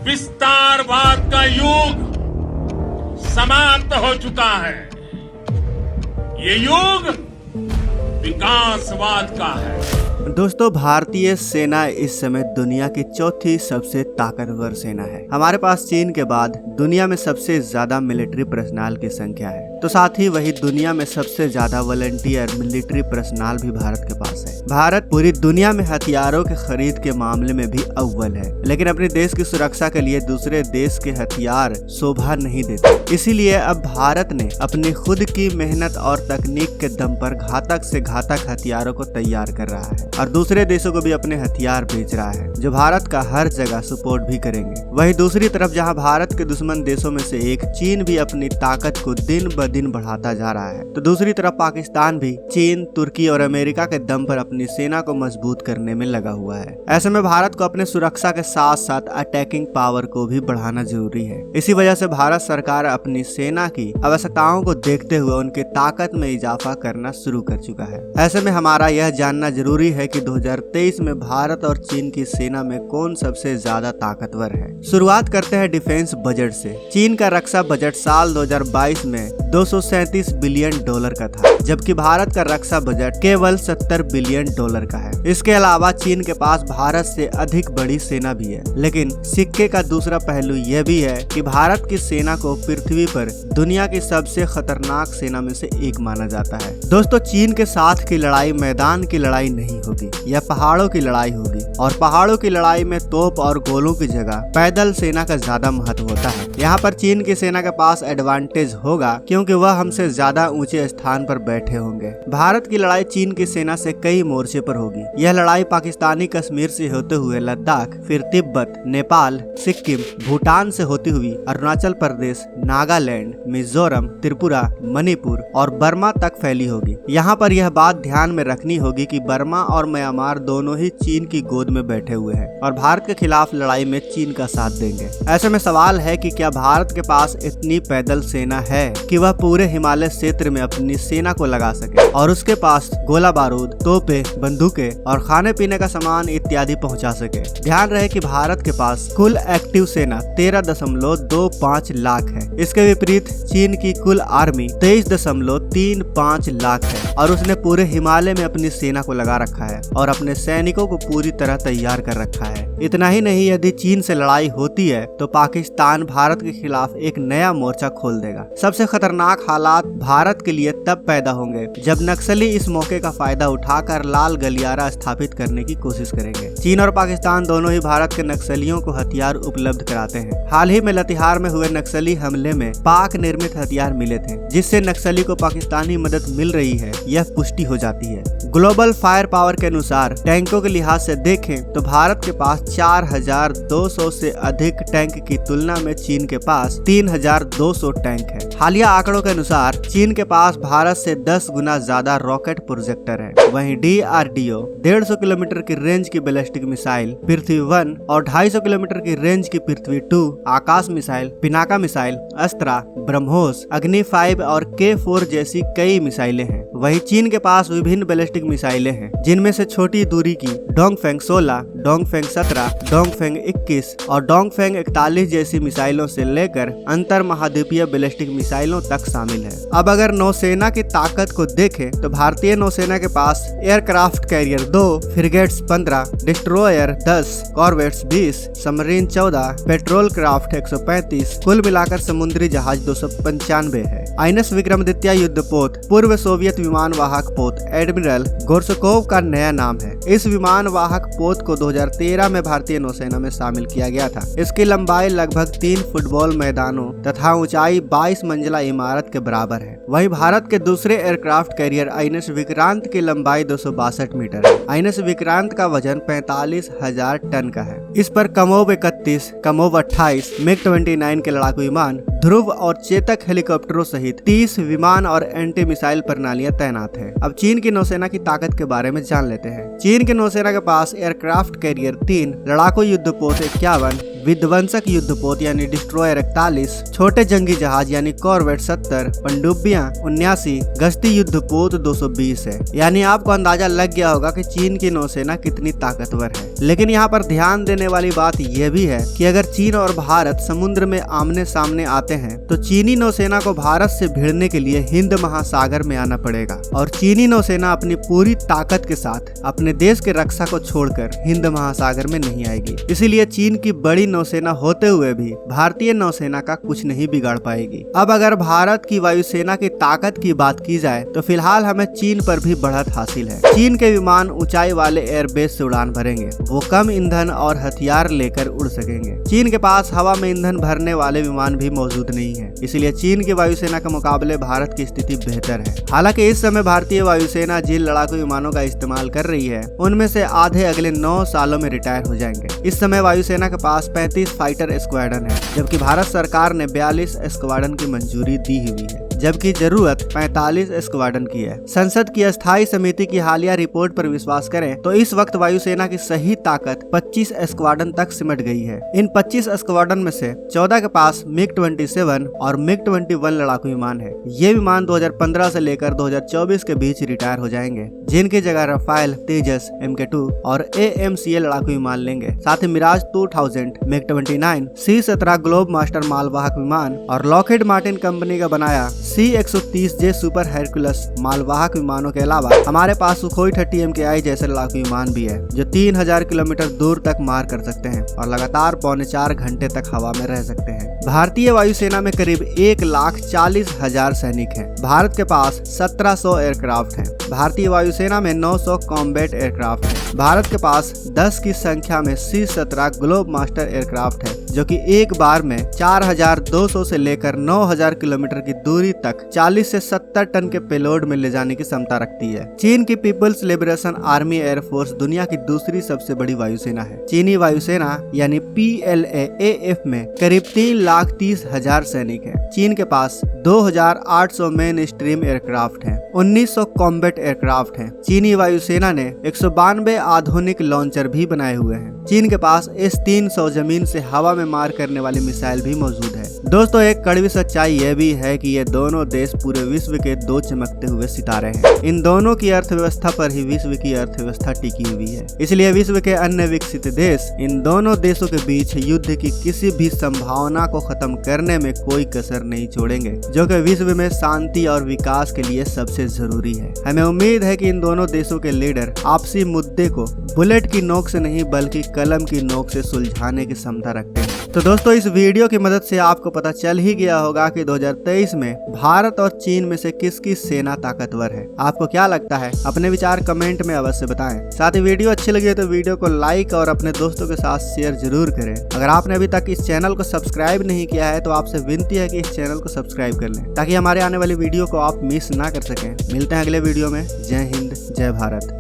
विस्तारवाद का युग समाप्त हो चुका है। ये युग विकासवाद का है। दोस्तों, भारतीय सेना इस समय दुनिया की चौथी सबसे ताकतवर सेना है। हमारे पास चीन के बाद दुनिया में सबसे ज्यादा मिलिट्री पर्सनल की संख्या है, तो साथ ही वही दुनिया में सबसे ज्यादा वॉलंटियर मिलिट्री पर्सनल भी भारत के पास है। भारत पूरी दुनिया में हथियारों के खरीद के मामले में भी अव्वल है, लेकिन अपने देश की सुरक्षा के लिए दूसरे देश के हथियार शोभा नहीं देते। इसीलिए अब भारत ने अपनी खुद की मेहनत और तकनीक के दम पर घातक से घातक हथियारों को तैयार कर रहा है और दूसरे देशों को भी अपने हथियार बेच रहा है, जो भारत का हर जगह सपोर्ट भी करेंगे। वहीं दूसरी तरफ जहां भारत के दुश्मन देशों में से एक चीन भी अपनी ताकत को दिन ब दिन बढ़ाता जा रहा है, तो दूसरी तरफ पाकिस्तान भी चीन, तुर्की और अमेरिका के दम पर अपनी सेना को मजबूत करने में लगा हुआ है। ऐसे में भारत को अपने सुरक्षा के साथ साथ अटैकिंग पावर को भी बढ़ाना जरूरी है। इसी वजह से भारत सरकार अपनी सेना की आवश्यकताओं को देखते हुए उनकी ताकत में इजाफा करना शुरू कर चुका है। ऐसे में हमारा यह जानना जरूरी है कि 2023 में भारत और चीन की सेना में कौन सबसे ज्यादा ताकतवर है। शुरुआत करते हैं डिफेंस बजट से। चीन का रक्षा बजट साल 2022 में $237 बिलियन का था, जबकि भारत का रक्षा बजट केवल $70 बिलियन का है। इसके अलावा चीन के पास भारत से अधिक बड़ी सेना भी है, लेकिन सिक्के का दूसरा पहलू यह भी है कि भारत की सेना को पृथ्वी पर दुनिया की सबसे खतरनाक सेना में से एक माना जाता है। दोस्तों, चीन के साथ की लड़ाई मैदान की लड़ाई नहीं होगी, यह पहाड़ों की लड़ाई होगी, और पहाड़ों की लड़ाई में तोप और गोलों की जगह पैदल सेना का ज्यादा महत्व होता है। यहाँ पर चीन की सेना के पास एडवांटेज होगा क्योंकि वह हमसे ज्यादा ऊंचे स्थान पर बैठे होंगे। भारत की लड़ाई चीन की सेना से कई मोर्चे पर होगी। यह लड़ाई पाकिस्तानी कश्मीर से होते हुए लद्दाख, फिर तिब्बत, नेपाल, सिक्किम, भूटान से होती हुई अरुणाचल प्रदेश, नागालैंड, मिजोरम, त्रिपुरा, मणिपुर और बर्मा तक फैली होगी। यहाँ पर यह बात ध्यान में रखनी होगी कि बर्मा और म्यांमार दोनों ही चीन की गोद में बैठे हुए हैं और भारत के खिलाफ लड़ाई में चीन का साथ देंगे। ऐसे में सवाल है कि क्या भारत के पास इतनी पैदल सेना है कि वह पूरे हिमालय क्षेत्र में अपनी सेना को लगा सके और उसके पास गोला बारूद, तोपे, बंदूकें और खाने पीने का सामान इत्यादि पहुंचा सके। ध्यान रहे कि भारत के पास कुल एक्टिव सेना 13.25 लाख है। इसके विपरीत चीन की कुल आर्मी 23.35 लाख है और उसने पूरे हिमालय में अपनी सेना को लगा रखा है और अपने सैनिकों को पूरी तरह तैयार कर रखा है। इतना ही नहीं, यदि चीन से लड़ाई होती है तो पाकिस्तान भारत के खिलाफ एक नया मोर्चा खोल देगा। सबसे खतरनाक हालात भारत के लिए तब पैदा होंगे जब नक्सली इस मौके का फायदा उठाकर लाल गलियारा स्थापित करने की कोशिश करेंगे। चीन और पाकिस्तान दोनों ही भारत के नक्सलियों को हथियार उपलब्ध कराते हैं। हाल ही में लतिहार में हुए नक्सली हमले में पाक निर्मित हथियार मिले थे, जिससे नक्सली को पाकिस्तानी मदद मिल रही है, यह पुष्टि हो जाती है। ग्लोबल फायर पावर के अनुसार टैंकों के लिहाज से देखें तो भारत के पास 4200 से अधिक टैंक की तुलना में चीन के पास 3200 टैंक है। हालिया आंकड़ों के अनुसार चीन के पास भारत से 10 गुना ज्यादा रॉकेट प्रोजेक्टर है। वहीं DRDO 150 किलोमीटर की रेंज की बैलिस्टिक मिसाइल पृथ्वी 1 और 250 किलोमीटर की रेंज की पृथ्वी 2 आकाश मिसाइल, पिनाका मिसाइल, अस्त्रा, ब्रह्मोस, अग्नि 5 और K4 जैसी कई मिसाइलें हैं। वहीं चीन के पास विभिन्न बैलिस्टिक मिसाइलें हैं, जिनमें से छोटी दूरी की डोंगफेंग 16, डोंगफेंग 17, डोंगफेंग 21 और डोंगफेंग 41 जैसी मिसाइलों से लेकर अंतर महाद्वीपीय बैलिस्टिक मिसाइलों तक शामिल है। अब अगर नौसेना की ताकत को देखें तो भारतीय नौसेना के पास aircraft carrier 2, frigates 15, destroyer 10, corvettes 20, submarine 14, patrol craft 135, कुल मिलाकर समुद्री जहाज 295 है। आईएनएस विक्रमादित्य युद्धपोत पूर्व सोवियत विमान वाहक पोत एडमिरल गोर्शकोव का नया नाम है। इस विमान वाहक पोत को 2013 में भारतीय नौसेना में शामिल किया गया था। इसकी लंबाई लगभग 3 फुटबॉल मैदानों तथा ऊंचाई 22 मंजिला इमारत के बराबर है। वहीं भारत के दूसरे एयरक्राफ्ट कैरियर आईएनएस विक्रांत की लंबाई 262 मीटर है। आईएनएस विक्रांत का वजन 45,000 टन का है। इस पर कमोव 31, कमोव 28, MiG-29 के लड़ाकू विमान, ध्रुव और चेतक हेलीकॉप्टरों सहित 30 विमान और एंटी मिसाइल प्रणालियां तैनात हैं। अब चीन की नौसेना की ताकत के बारे में जान लेते हैं। चीन की नौसेना के पास एयरक्राफ्ट कैरियर 3, लड़ाकू युद्धपोत 51, विध्वंसक युद्धपोत यानी डिस्ट्रॉयर 41, छोटे जंगी जहाज यानी कॉर्वेट 70, पनडुब्बियां 79, गश्ती युद्धपोत 220 है। यानी आपको अंदाजा लग गया होगा कि चीन की नौसेना कितनी ताकतवर है। लेकिन यहाँ पर ध्यान देने वाली बात यह भी है कि अगर चीन और भारत समुद्र में आमने सामने आते हैं तो चीनी नौसेना को भारत से भिड़ने के लिए हिंद महासागर में आना पड़ेगा और चीनी नौसेना अपनी पूरी ताकत के साथ अपने देश के रक्षा को छोड़कर हिंद महासागर में नहीं आएगी। इसीलिए चीन की बड़ी नौसेना होते हुए भी भारतीय नौसेना का कुछ नहीं बिगाड़ पाएगी। अब अगर भारत की वायुसेना की ताकत की बात की जाए तो फिलहाल हमें चीन पर भी बढ़त हासिल है। चीन के विमान ऊंचाई वाले एयरबेस से उड़ान भरेंगे, वो कम ईंधन और हथियार लेकर उड़ सकेंगे। चीन के पास हवा में ईंधन भरने वाले विमान भी मौजूद नहीं है, इसलिए चीन की वायुसेना के मुकाबले भारत की स्थिति बेहतर है। हालांकि इस समय भारतीय वायुसेना जिन लड़ाकू विमानों का इस्तेमाल कर रही है उनमें से आधे अगले 9 सालों में रिटायर हो जाएंगे। इस समय वायुसेना के पास 35 फाइटर स्क्वाड्रन है, जबकि भारत सरकार ने 42 स्क्वाड्रन की मंजूरी दी हुई है, जबकि जरूरत 45 स्क्वाड्रन की है। संसद की अस्थायी समिति की हालिया रिपोर्ट पर विश्वास करें तो इस वक्त वायुसेना की सही ताकत 25 स्क्वाड्रन तक सिमट गई है। इन 25 स्क्वाड्रन में से 14 के पास MiG-27 और MiG-21 लड़ाकू विमान है। ये विमान 2015 से लेकर 2024 के बीच रिटायर हो जाएंगे, जिनकी जगह रफाल, तेजस, MK2 और AMCA लड़ाकू विमान लेंगे। साथ ही Miraj 2000, MiG-29, C-17 globe master मालवाहक विमान और लॉकहीड मार्टिन कंपनी का बनाया C-130J सुपर हेरकुलस मालवाहक विमानों के अलावा हमारे पास सुखोई 30 MKI जैसे लड़ाकू विमान भी है, जो 3000 किलोमीटर दूर तक मार कर सकते हैं और लगातार 3.25 घंटे तक हवा में रह सकते हैं। भारतीय वायुसेना में करीब 1,40,000 सैनिक हैं। भारत के पास 1700 एयरक्राफ्ट हैं। भारतीय वायुसेना में 900 कॉम्बैट एयरक्राफ्ट हैं। भारत के पास 10 की संख्या में C-17 ग्लोब मास्टर एयरक्राफ्ट है, जो कि एक बार में 4200 से लेकर 9000 किलोमीटर की दूरी तक 40 से 70 टन के पेलोड में ले जाने की क्षमता रखती है। चीन की पीपल्स लिबरेशन आर्मी एयरफोर्स दुनिया की दूसरी सबसे बड़ी वायुसेना है। चीनी वायुसेना यानी PLA-AF में करीब 3,30,000 सैनिक हैं। चीन के पास 2800 मेन स्ट्रीम एयरक्राफ्ट हैं, 1900 कॉम्बैट एयरक्राफ्ट हैं। चीनी वायुसेना ने 192 आधुनिक लॉन्चर भी बनाए हुए हैं। चीन के पास S-300 जमीन से हवा में मार करने वाली मिसाइल भी मौजूद है। दोस्तों, एक कड़वी सच्चाई यह भी है कि ये दोनों देश पूरे विश्व के 2 चमकते हुए सितारे हैं। इन दोनों की अर्थव्यवस्था पर ही विश्व की अर्थव्यवस्था टिकी हुई है। इसलिए विश्व के अन्य विकसित देश इन दोनों देशों के बीच युद्ध की किसी भी संभावना को खत्म करने में कोई कसर नहीं छोड़ेंगे, जो कि विश्व में शांति और विकास के लिए सबसे जरूरी है। हमें उम्मीद है कि इन दोनों देशों के लीडर आपसी मुद्दे को बुलेट की नोक से नहीं बल्कि कलम की नोक से सुलझाने की क्षमता रखते हैं। तो दोस्तों, इस वीडियो की मदद से आपको पता चल ही गया होगा कि 2023 में भारत और चीन में से किसकी सेना ताकतवर है। आपको क्या लगता है? अपने विचार कमेंट में अवश्य बताएं। साथ ही वीडियो अच्छी लगी तो वीडियो को लाइक और अपने दोस्तों के साथ शेयर जरूर करें। अगर आपने अभी तक इस चैनल को सब्सक्राइब नहीं किया है तो आपसे विनती है कि इस चैनल को सब्सक्राइब कर लें, ताकि हमारे आने वाली वीडियो को आप मिस ना कर सकें। मिलते हैं अगले वीडियो में। जय हिंद, जय भारत।